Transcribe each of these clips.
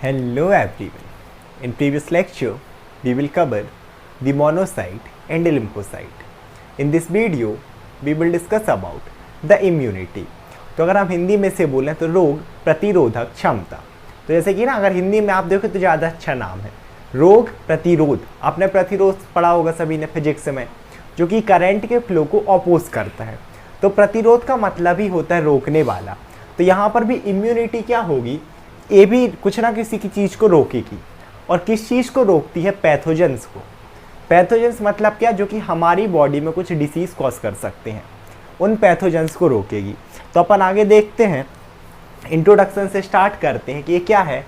Hello everyone. In previous lecture, we will cover the monocyte and the lymphocyte. In this video, we will discuss about the immunity. तो अगर हम हिंदी में से बोलें तो रोग प्रतिरोधक क्षमता। तो जैसे कि ना अगर हिंदी में आप देखो तो ज़्यादा अच्छा नाम है रोग प्रतिरोध। आपने प्रतिरोध पढ़ा होगा सभी ने फिजिक्स में, जो कि करंट के फ्लो को अपोज करता है। तो प्रतिरोध का मतलब ही होता है रोकने वाला। तो यहाँ पर भी इम्यूनिटी क्या होगी, ये भी कुछ ना किसी की चीज़ को रोकेगी। और किस चीज़ को रोकती है? पैथोजेंस को। पैथोजेंस मतलब क्या? जो कि हमारी बॉडी में कुछ डिसीज़ कॉज कर सकते हैं, उन पैथोजेंस को रोकेगी। तो अपन आगे देखते हैं, इंट्रोडक्शन से स्टार्ट करते हैं कि ये क्या है।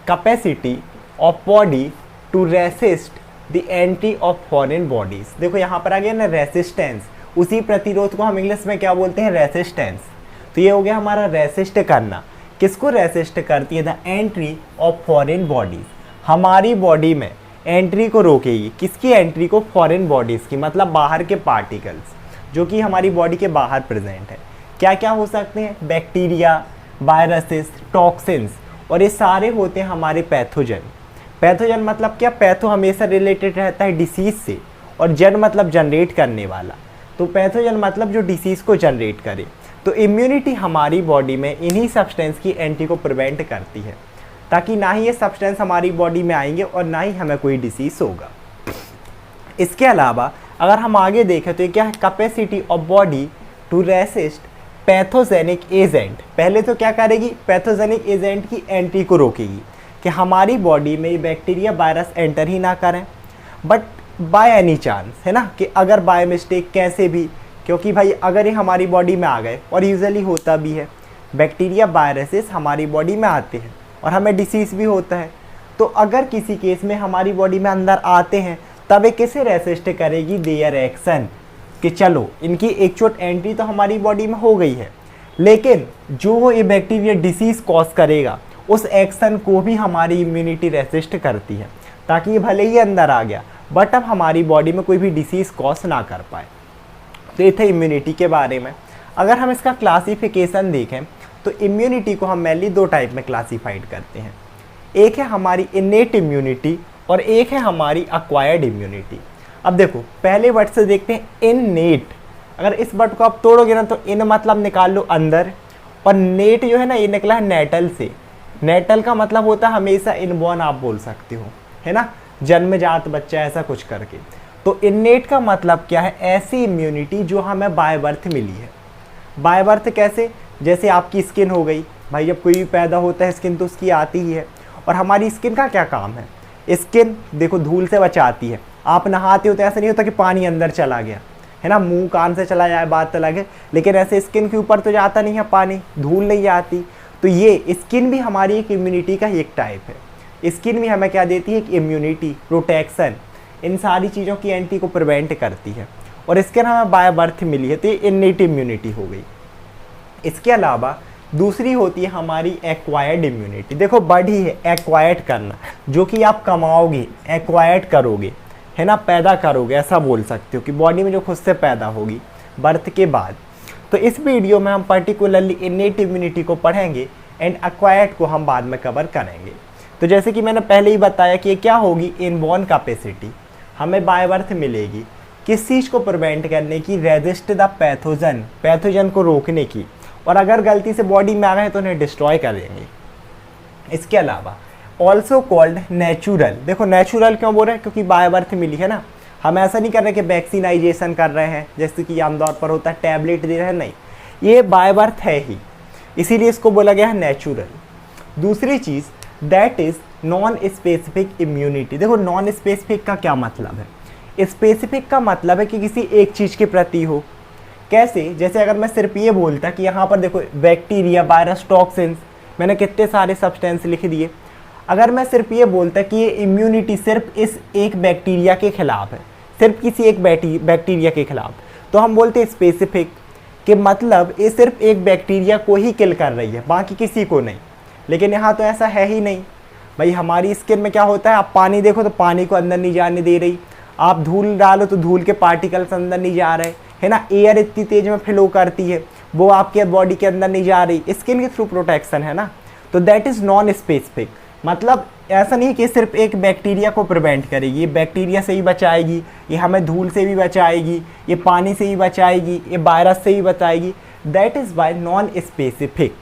Capacity of body to resist the entry of foreign bodies. देखो यहाँ पर आ गया ना रेसिस्टेंस, उसी प्रतिरोध को हम इंग्लिश में क्या बोलते हैं? रेसिस्टेंस। तो ये हो गया हमारा रेसिस्ट करना। किसको रेसिस्ट करती है? The entry of foreign bodies. हमारी बॉडी में एंट्री को रोकेगी। किसकी एंट्री को? फॉरेन बॉडीज़ की, मतलब बाहर के पार्टिकल्स जो कि हमारी बॉडी के बाहर प्रेजेंट है। क्या क्या हो सकते हैं? बैक्टीरिया, वायरसेस, टॉक्सिन्स, और ये सारे होते हैं हमारे पैथोजन। पैथोजन मतलब क्या? पैथो हमेशा रिलेटेड रहता है डिसीज़ से, और जन मतलब जनरेट करने वाला। तो पैथोजन मतलब जो डिसीज़ को जनरेट करे। तो इम्यूनिटी हमारी बॉडी में इन्हीं सब्सटेंस की एंट्री को प्रिवेंट करती है, ताकि ना ही ये सब्सटेंस हमारी बॉडी में आएंगे और ना ही हमें कोई डिसीज़ होगा। इसके अलावा अगर हम आगे देखें तो ये क्या है? Capacity of body to resist pathogenic agent. पहले तो क्या करेगी? पैथोजेनिक एजेंट की एंट्री को रोकेगी कि हमारी बॉडी में ये बैक्टीरिया, वायरस एंटर ही ना करें। बट बाय एनी चांस, है ना, कि अगर बाय मिस्टेक कैसे भी, क्योंकि भाई अगर ये हमारी बॉडी में आ गए, और यूजुअली होता भी है, बैक्टीरिया वायरसेस हमारी बॉडी में आते हैं और हमें डिसीज़ भी होता है। तो अगर किसी केस में हमारी बॉडी में अंदर आते हैं, तब ये किसे रेसिस्ट करेगी? देयर एक्शन, कि चलो इनकी एक चोट एंट्री तो हमारी बॉडी में हो गई है, लेकिन जो ये बैक्टीरिया डिसीज़ कॉज करेगा उस एक्शन को भी हमारी इम्यूनिटी रेसिस्ट करती है, ताकि ये भले ही अंदर आ गया बट अब हमारी बॉडी में कोई भी डिसीज़ कॉज ना कर पाए। तो ये थे इम्यूनिटी के बारे में। अगर हम इसका क्लासिफिकेशन देखें तो इम्यूनिटी को हम मेनली दो टाइप में क्लासीफाइड करते हैं। एक है हमारी इनेट इम्यूनिटी और एक है हमारी एक्वायर्ड इम्यूनिटी। अब देखो पहले वर्ड से देखते हैं इननेट। अगर इस वर्ड को आप तोड़ोगे ना तो इन मतलब निकाल लो अंदर, और नेट जो है ना ये निकला है नेटल से। नेटल का मतलब होता है हमेशा इनबॉर्न, आप बोल सकते हो, है ना, जन्मजात बच्चा, ऐसा कुछ करके। तो इननेट का मतलब क्या है? ऐसी इम्यूनिटी जो हमें बाय बर्थ मिली है। बाय बर्थ कैसे? जैसे आपकी स्किन हो गई, भाई जब कोई भी पैदा होता है स्किन तो उसकी आती ही है। और हमारी स्किन का क्या काम है? स्किन देखो धूल से बचाती है। आप नहाते हो तो ऐसा नहीं होता कि पानी अंदर चला गया, है ना, मुंह कान से चला जाए बात अलग है, लेकिन ऐसे स्किन के ऊपर तो जाता नहीं है पानी, धूल नहीं आती। तो ये स्किन भी हमारी एक इम्यूनिटी का ही एक टाइप है। स्किन भी हमें क्या देती है? एक इम्यूनिटी, प्रोटेक्शन, इन सारी चीज़ों की एंटी को प्रिवेंट करती है। और स्किन हमें बाय बर्थ मिली है, तो ये इनेट इम्यूनिटी हो गई। इसके अलावा दूसरी होती है हमारी एक्वायर्ड इम्यूनिटी। देखो वर्ड ही है एक्वायर्ड करना, जो कि आप कमाओगे, एक्वायर्ड करोगे, है ना, पैदा करोगे, ऐसा बोल सकते हो कि बॉडी में जो खुद से पैदा होगी बर्थ के बाद। तो इस वीडियो में हम पर्टिकुलरली इनेट इम्यूनिटी को पढ़ेंगे एंड एक्वायर्ड को हम बाद में कवर करेंगे। तो जैसे कि मैंने पहले ही बताया कि ये क्या होगी? इनबॉर्न कैपेसिटी हमें बाय बर्थ मिलेगी किस चीज़ को प्रिवेंट करने की? रेजिस्ट द पैथोजन, पैथोजन को रोकने की। और अगर गलती से बॉडी में आ गए तो उन्हें डिस्ट्रॉय कर देंगे। इसके अलावा ऑल्सो कॉल्ड नेचुरल। देखो नेचुरल क्यों बोल रहे हैं? क्योंकि बाय बर्थ मिली है ना। हम ऐसा नहीं कर रहे कि वैक्सीनाइजेशन कर रहे हैं जैसे कि आमतौर पर होता है, टैबलेट दे रहे हैं, नहीं, ये बाय बर्थ है ही, इसीलिए इसको बोला गया है नेचुरल। दूसरी चीज़ that is non specific immunity. देखो नॉन स्पेसिफिक का क्या मतलब है? स्पेसिफिक का मतलब है कि किसी एक चीज़ के प्रति हो। कैसे? जैसे अगर मैं सिर्फ ये बोलता कि यहाँ पर देखो बैक्टीरिया, वायरस, टॉक्सिन्स, मैंने कितने सारे सब्सटेंस लिख दिए। अगर मैं सिर्फ ये बोलता कि ये इम्यूनिटी सिर्फ इस एक बैक्टीरिया के खिलाफ है, सिर्फ किसी एक बैक्टीरिया के खिलाफ, तो हम बोलते हैं स्पेसिफिक, कि मतलब ये सिर्फ एक बैक्टीरिया को ही किल कर रही है, बाकी किसी को नहीं। लेकिन यहाँ तो ऐसा है ही नहीं। भाई हमारी स्किन में क्या होता है? आप पानी देखो तो पानी को अंदर नहीं जाने दे रही, आप धूल डालो तो धूल के पार्टिकल्स अंदर नहीं जा रहे, है ना, एयर इतनी तेज में फ्लो करती है वो आपके बॉडी के अंदर नहीं जा रही, स्किन के थ्रू प्रोटेक्शन है ना। तो दैट इज़ नॉन स्पेसिफिक। मतलब ऐसा नहीं है कि सिर्फ एक बैक्टीरिया को प्रिवेंट करेगी, ये बैक्टीरिया से ही बचाएगी, ये हमें धूल से भी बचाएगी, ये पानी से ही बचाएगी, ये वायरस से ही बचाएगी। That is by non specific.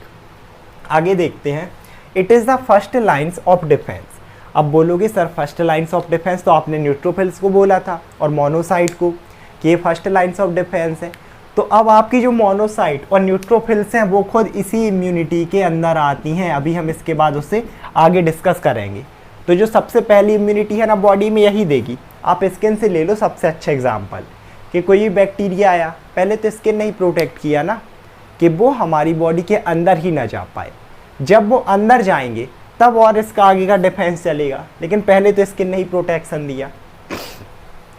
आगे देखते हैं, it is the first lines of defence. अब बोलोगे sir first lines of defence, तो आपने न्यूट्रोफिल्स को बोला था और मोनोसाइट को कि ये फर्स्ट लाइन्स ऑफ डिफेंस है। तो अब आपकी जो मोनोसाइट और न्यूट्रोफिल्स हैं वो खुद इसी इम्यूनिटी के अंदर आती हैं। अभी हम इसके बाद उससे आगे डिस्कस करेंगे। तो जो सबसे पहली इम्यूनिटी है ना बॉडी में, यही देगी। आप स्किन से ले लो सबसे अच्छा एग्जाम्पल, कि कोई बैक्टीरिया आया, पहले तो स्किन ने ही प्रोटेक्ट किया ना, कि वो हमारी बॉडी के अंदर ही ना जा पाए। जब वो अंदर जाएंगे तब और इसका आगे का डिफेंस चलेगा, लेकिन पहले तो स्किन ने ही प्रोटेक्शन दिया।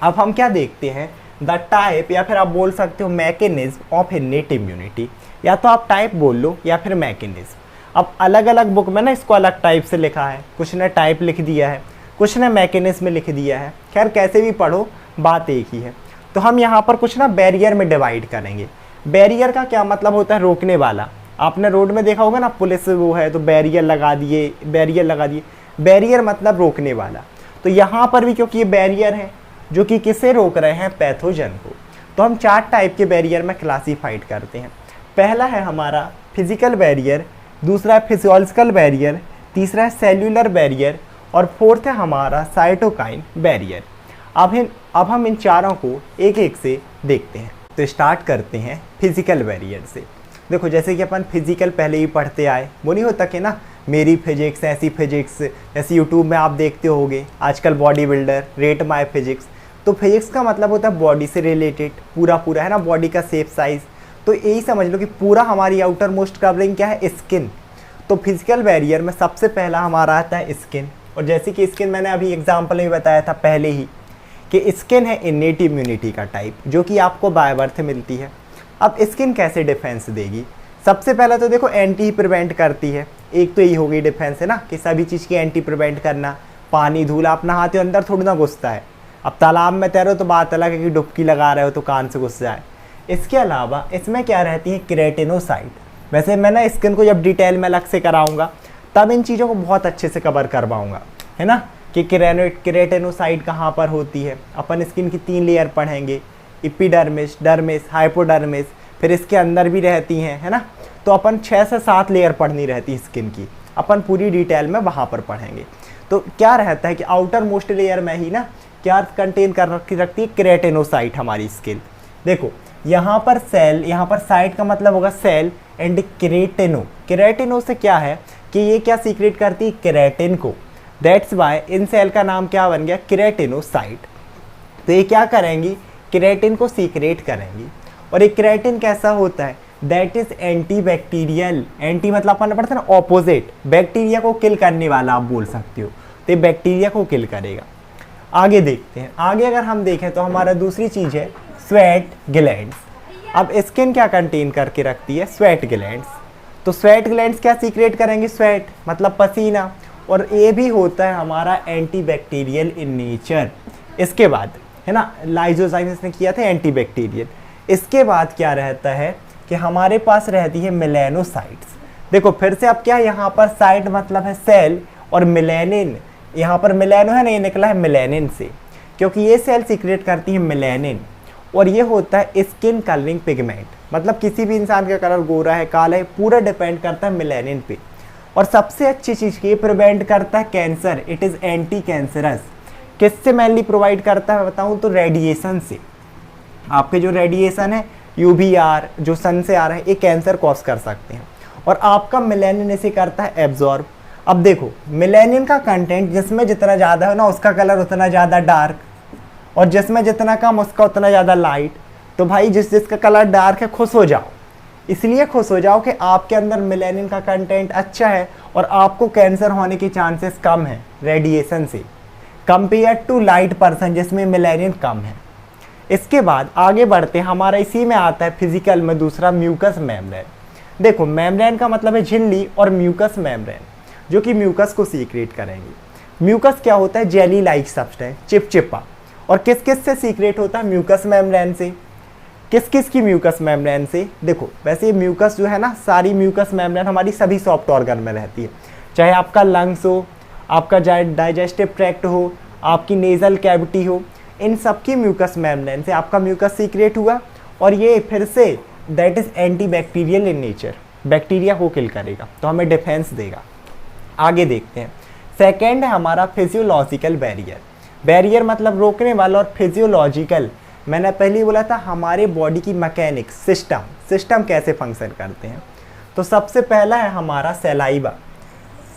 अब हम क्या देखते हैं, द टाइप, या फिर आप बोल सकते हो मैकेनिज्म ऑफ इनेट इम्यूनिटी। या तो आप टाइप बोल लो या फिर मैकेनिज्म। अब अलग अलग बुक में ना इसको अलग टाइप से लिखा है, कुछ ने टाइप लिख दिया है, कुछ ने मैकेनिज्म में लिख दिया है। खैर कैसे भी पढ़ो बात एक ही है। तो हम यहाँ पर कुछ ना बैरियर में डिवाइड करेंगे। बैरियर का क्या मतलब होता है, रोकने वाला। आपने रोड में देखा होगा ना, पुलिस वो है तो बैरियर लगा दिए, बैरियर लगा दिए। बैरियर मतलब रोकने वाला। तो यहाँ पर भी क्योंकि ये बैरियर है जो कि किसे रोक रहे हैं, पैथोजन को। तो हम 4 टाइप के बैरियर में क्लासीफाइड करते हैं। पहला है हमारा फिजिकल बैरियर, दूसरा है फिजियोलॉजिकल बैरियर, तीसरा है सेल्यूलर बैरियर और फोर्थ है हमारा साइटोकाइन बैरियर। अब हम इन चारों को एक एक से देखते हैं। तो स्टार्ट करते हैं फिजिकल बैरियर से। देखो जैसे कि अपन फिजिकल पहले ही पढ़ते आए, वो नहीं होता कि ना मेरी फिजिक्स, ऐसी फिजिक्स, जैसे यूट्यूब में आप देखते होगे आजकल body builder, rate my physics. तो फिजिक्स का मतलब होता है बॉडी से रिलेटेड, पूरा है ना, बॉडी का शेप साइज। तो यही समझ लो कि पूरा हमारी आउटर मोस्ट कवरिंग क्या है, स्किन। तो फिजिकल बैरियर में सबसे पहला हमारा आता है स्किन। और जैसे कि स्किन मैंने अभी एग्जाम्पल में बताया था पहले ही कि स्किन है इनेट इम्यूनिटी का टाइप, जो कि आपको बाय बर्थ मिलती है। अब स्किन कैसे डिफेंस देगी, सबसे पहले तो देखो एंटी ही प्रिवेंट करती है। एक तो यही हो गई डिफेंस है ना, कि सभी चीज़ की एंटी प्रिवेंट करना। पानी धूल आप नहाते हो अंदर थोड़ी ना घुसता है। अब तालाब में तैरो तो बात अलग है कि डुबकी लगा रहे हो तो कान से घुस जाए। इसके अलावा इसमें क्या रहती है, केराटिनोसाइट। वैसे मैं ना स्किन को जब डिटेल में अलग से कराऊंगा तब इन चीज़ों को बहुत अच्छे से कवर करवाऊंगा, है ना, कि केराटिनोसाइट कहाँ पर होती है। अपन स्किन की 3 लेयर पढ़ेंगे, एपिडर्मिस, डर्मिस, हाइपोडर्मिस, फिर इसके अंदर भी रहती हैं, है ना। तो अपन 6 से 7 लेयर पढ़नी रहती है स्किन की, अपन पूरी डिटेल में वहाँ पर पढ़ेंगे। तो क्या रहता है कि आउटर मोस्ट लेयर में ही ना क्या कंटेन कर रखती है, केराटिनोसाइट हमारी स्किन। देखो यहाँ पर सेल, यहाँ पर साइट का मतलब होगा सेल, एंड केराटिनो से क्या है कि ये क्या सीक्रेट करती है, केराटिन को। दैट्स वाई इन सेल का नाम क्या बन गया, केराटिनोसाइट। तो ये क्या करेंगी, केराटिन को सीक्रेट करेंगी। और एक केराटिन कैसा होता है, that is anti bacterial. Anti मतलब अपन ने पढ़ा था ना ऑपोजिट, बैक्टीरिया को किल करने वाला आप बोल सकते हो। तो ये बैक्टीरिया को किल करेगा। आगे देखते हैं, आगे अगर हम देखें तो हमारा दूसरी चीज़ है स्वेट ग्लैंड्स। अब स्किन क्या कंटेन करके रखती है, स्वेट ग्लैंड्स। तो स्वेट ग्लैंड्स क्या सीक्रेट करेंगे, स्वेट मतलब पसीना। और ये भी होता है हमारा एंटी बैक्टीरियल इन नेचर। इसके बाद है ना, लाइजोजाइम इसने किया था एंटी बैक्टीरियल। इसके बाद क्या रहता है कि हमारे पास रहती है मेलेनोसाइट्स। देखो फिर से अब क्या, यहाँ पर साइट मतलब है सेल, और मेलेनिन, यहाँ पर मेलेनो है ना, ये निकला है मेलेनिन से, क्योंकि ये सेल सीक्रेट करती है मेलेनिन। और ये होता है स्किन कलरिंग पिगमेंट, मतलब किसी भी इंसान का कलर गोरा है काला है पूरा डिपेंड करता है मेलेनिन पे। और सबसे अच्छी चीज़ की, ये प्रिवेंट करता है cancer, it is anti cancerous. किससे मेनली प्रोवाइड करता है बताऊँ तो, रेडिएशन से। आपके जो रेडिएशन है UVR जो सन से आ रहा है, ये कैंसर कॉज कर सकते हैं। और आपका मेलेनिन इसे करता है एब्जॉर्ब। अब देखो मेलेनिन का कंटेंट जिसमें जितना ज़्यादा है ना उसका कलर उतना ज़्यादा डार्क, और जिसमें जितना कम उसका उतना ज़्यादा लाइट। तो भाई जिसका कलर डार्क है खुश हो जाओ, इसलिए खुश हो जाओ कि आपके अंदर मेलेनिन का कंटेंट अच्छा है और आपको कैंसर होने के चांसेस कम है रेडिएशन से, कंपेयर टू लाइट पर्सन जिसमें मेलेनिन कम है। इसके बाद आगे बढ़ते हैं, हमारा इसी में आता है फिजिकल में दूसरा म्यूकस मेम्ब्रेन। देखो मेम्ब्रेन का मतलब है झिल्ली, और म्यूकस मेम्ब्रेन जो कि म्यूकस को सीक्रेट करेंगे। म्यूकस क्या होता है, जेली लाइक सब्सटेंस, चिपचिपा। और किस किस से सीक्रेट होता है, म्यूकस मेम्ब्रेन से। किस किस की म्यूकस मेम्ब्रेन से, देखो वैसे म्यूकस जो है ना, सारी म्यूकस मेम्ब्रेन हमारी सभी सॉफ्ट ऑर्गन में रहती है, चाहे आपका लंग्स हो, आपका डाइजेस्टिव ट्रैक्ट हो, आपकी नेज़ल कैविटी हो, इन सब की म्यूकस मेम्ब्रेन से आपका म्यूकस सीक्रेट हुआ और ये फिर say that is anti bacterial in nature, bacteria को किल करेगा, तो हमें डिफेंस देगा। आगे देखते हैं। सेकेंड है हमारा फिजियोलॉजिकल बैरियर। बैरियर मतलब रोकने वाला, और फिजियोलॉजिकल मैंने पहले ही बोला था हमारे बॉडी की मैकेनिक्स, सिस्टम कैसे फंक्शन करते हैं। तो सबसे पहला है हमारा सलाइवा।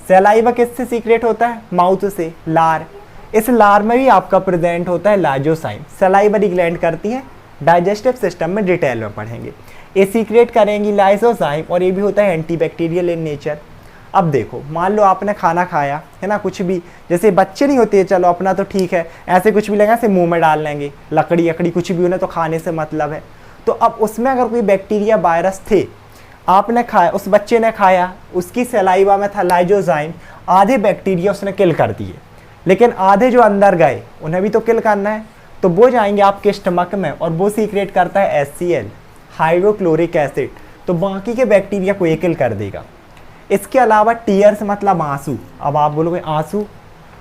सलाइवा किससे सीक्रेट होता है? माउथ से, लार। इस लार में भी आपका प्रेजेंट होता है लाइजोसाइम। सलाइवरी ग्लैंड करती है, डाइजेस्टिव सिस्टम में डिटेल में पढ़ेंगे। ये सीक्रेट करेंगी लाइजोसाइम, और ये भी होता है एंटीबैक्टीरियल इन नेचर। अब देखो, मान लो आपने खाना खाया है ना, कुछ भी, जैसे बच्चे नहीं होते, चलो अपना तो ठीक है, ऐसे कुछ भी लगा ऐसे मुंह में डाल लेंगे, लकड़ी अकड़ी कुछ भी, उन्हें तो खाने से मतलब है। तो अब उसमें अगर कोई बैक्टीरिया वायरस थे, आपने खाया, उस बच्चे ने खाया, उसकी सलाइवा में था लाइजोजाइम, आधे बैक्टीरिया उसने किल कर दिए, लेकिन आधे जो अंदर गए उन्हें भी तो किल करना है, तो वो जाएंगे आपके स्टमक में और वो सीक्रेट करता है HCl, हाइड्रोक्लोरिक एसिड, तो बाकी के बैक्टीरिया को ये किल कर देगा। इसके अलावा टीयर्स मतलब आंसू। अब आप बोलोगे आंसू,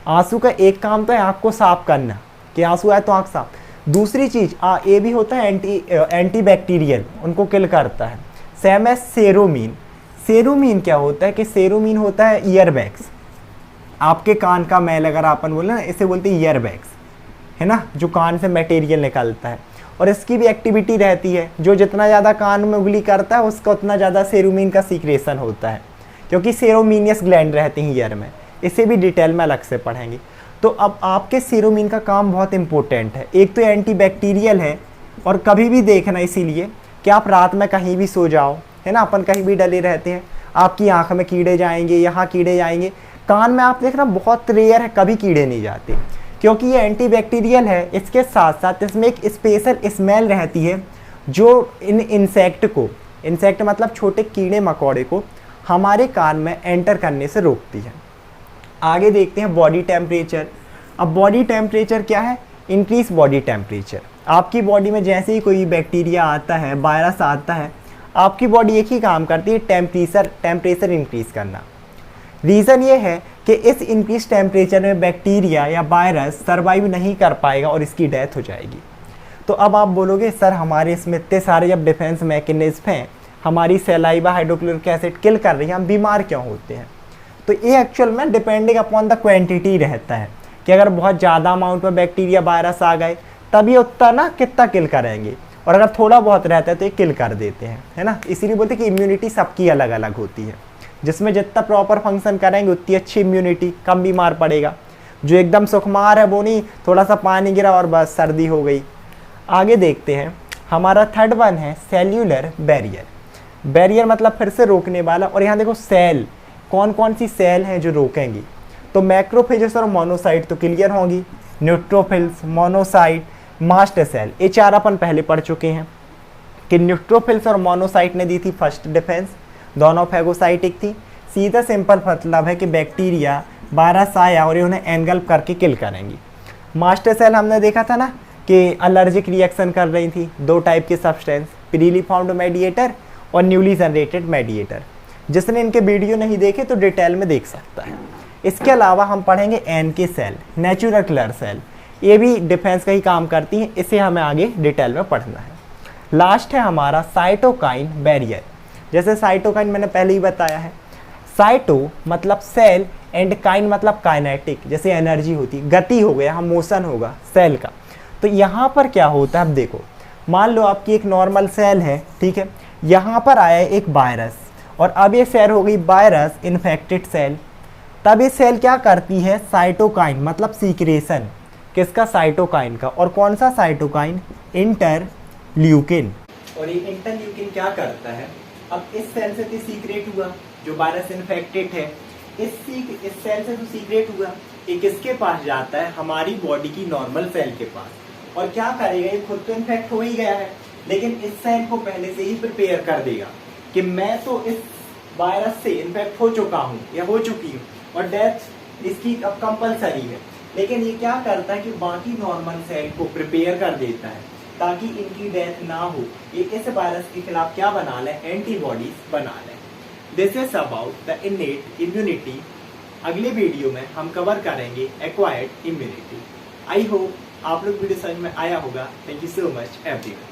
आंसू का एक काम तो है आँख को साफ करना, कि आंसू आए तो आँख साफ। दूसरी चीज़ ये भी होता है एंटी बैक्टीरियल, उनको किल करता है। सेम है सेरोमीन। सेरोमीन क्या होता है कि सेरोमीन होता है ईयरबैग्स, आपके कान का मैल अगर आपन बोले ना, इसे बोलते हैं ईयरबैग्स, है ना, जो कान से मटेरियल निकलता है, और इसकी भी एक्टिविटी रहती है, जो जितना ज़्यादा कान में उंगली करता है उसका उतना ज़्यादा सेरोमीन का सीक्रेशन होता है, क्योंकि सेरोमीनियस ग्लैंड रहते हैं ईयर में। इसे भी डिटेल में अलग से पढ़ेंगे। तो अब आपके सेरोमीन का काम बहुत इंपॉर्टेंट है। एक तो एंटी बैक्टीरियल है, और कभी भी देखना इसीलिए कि आप रात में कहीं भी सो जाओ, है ना, अपन कहीं भी डले रहते हैं, आपकी आँख में कीड़े जाएंगे, यहाँ कीड़े जाएंगे, कान में आप देखना बहुत रेयर है, कभी कीड़े नहीं जाते, क्योंकि ये एंटी बैक्टीरियल है। इसके साथ साथ इसमें एक स्पेशल स्मेल रहती है जो इन इंसेक्ट को, इंसेक्ट मतलब छोटे कीड़े मकोड़े को, हमारे कान में एंटर करने से रोकती है। आगे देखते हैं बॉडी टेम्परेचर। अब बॉडी टेम्परेचर क्या है? Increase body temperature. आपकी बॉडी में जैसे ही कोई बैक्टीरिया आता है, वायरस आता है, आपकी बॉडी एक ही काम करती है, टेम्परेचर इंक्रीज करना। रीज़न ये है कि इस इंक्रीज टेम्परेचर में बैक्टीरिया या वायरस सर्वाइव नहीं कर पाएगा और इसकी डेथ हो जाएगी। तो अब आप बोलोगे सर हमारे इसमें इतने सारे जब डिफेंस मैकेनिज्म हैं, हमारी सलाइवा हाइड्रोक्लोरिक एसिड किल कर रही है, हम बीमार क्यों होते हैं? तो ये एक्चुअल में डिपेंडिंग अपॉन द क्वांटिटी रहता है, कि अगर बहुत ज़्यादा अमाउंट में बैक्टीरिया वायरस आ गए तब ये उतना ना कितना किल करेंगे, और अगर थोड़ा बहुत रहता है तो ये किल कर देते हैं, है ना। इसीलिए बोलते हैं कि इम्यूनिटी सबकी अलग अलग होती है, जिसमें जितना प्रॉपर फंक्शन करेंगे उतनी अच्छी इम्यूनिटी, कम बीमार पड़ेगा। जो एकदम सुकुमार है वो नहीं, थोड़ा सा पानी गिरा और बस सर्दी हो गई। आगे देखते हैं, हमारा थर्ड वन है सेल्यूलर बैरियर। बैरियर मतलब फिर से रोकने वाला, और यहाँ देखो सेल, कौन कौन सी सेल हैं जो रोकेंगी? तो मैक्रोफेजेस और मोनोसाइट तो क्लियर होंगी, न्यूट्रोफिल्स, मोनोसाइट, मास्ट सेल, ये चार अपन पहले पढ़ चुके हैं कि न्यूट्रोफिल्स और मोनोसाइट ने दी थी फर्स्ट डिफेंस, दोनों फैगोसाइटिक थी। सीधा सिंपल मतलब है कि बैक्टीरिया वायरस आया और ये उन्हें एनगल्प करके किल करेंगी। मास्टर सेल हमने देखा था ना कि एलर्जिक रिएक्शन कर रही थी, दो टाइप के सब्सटेंस, प्रीली फाउंड मेडिएटर और न्यूली जनरेटेड मेडिएटर। जिसने इनके वीडियो नहीं देखे तो डिटेल में देख सकता है। इसके अलावा हम पढ़ेंगे NK cell, natural killer cell, ये भी डिफेंस का ही काम करती हैं, इसे हमें आगे डिटेल में पढ़ना है। लास्ट है हमारा साइटोकाइन बैरियर। जैसे साइटोकाइन मैंने पहले ही बताया है, साइटो मतलब सेल एंड काइन मतलब काइनेटिक, जैसे एनर्जी होती, गति हो गया, हम मोशन होगा सेल का। तो यहाँ पर क्या होता है, अब देखो, मान लो आपकी एक नॉर्मल सेल है, ठीक है, यहाँ पर आया एक वायरस, और अब ये सेल हो गई वायरस इन्फेक्टेड सेल। तब ये सेल क्या करती है, साइटोकाइन मतलब सीक्रेशन, किसका? साइटोकाइन का। और कौन सा साइटोकाइन? इंटरल्यूकिन। और ये इंटरल्यूकिन क्या करता है, अब इस सेल से तो सीक्रेट हुआ, जो वायरस इन्फेक्टेड है, इस सेल से तो सीक्रेट हुआ, ये किसके पास जाता है? हमारी बॉडी की नॉर्मल सेल के पास। और क्या करेगा, ये खुद तो इन्फेक्ट हो ही गया है, लेकिन इस सेल को पहले से ही प्रिपेयर कर देगा कि मैं तो इस वायरस से इन्फेक्ट हो चुका हूँ या हो चुकी हूँ, और डेथ इसकी अब कंपलसरी है। लेकिन ये क्या करता है कि बाकी नॉर्मल सेल को प्रिपेयर कर देता है ताकि इनकी डेथ ना हो, ये इस वायरस के खिलाफ क्या बना लें, एंटीबॉडीज बना लें। This is about the innate immunity अगले वीडियो में हम कवर करेंगे एक्वायर्ड इम्यूनिटी। आई होप आप लोग वीडियो समझ में आया होगा। Thank you so much everyone.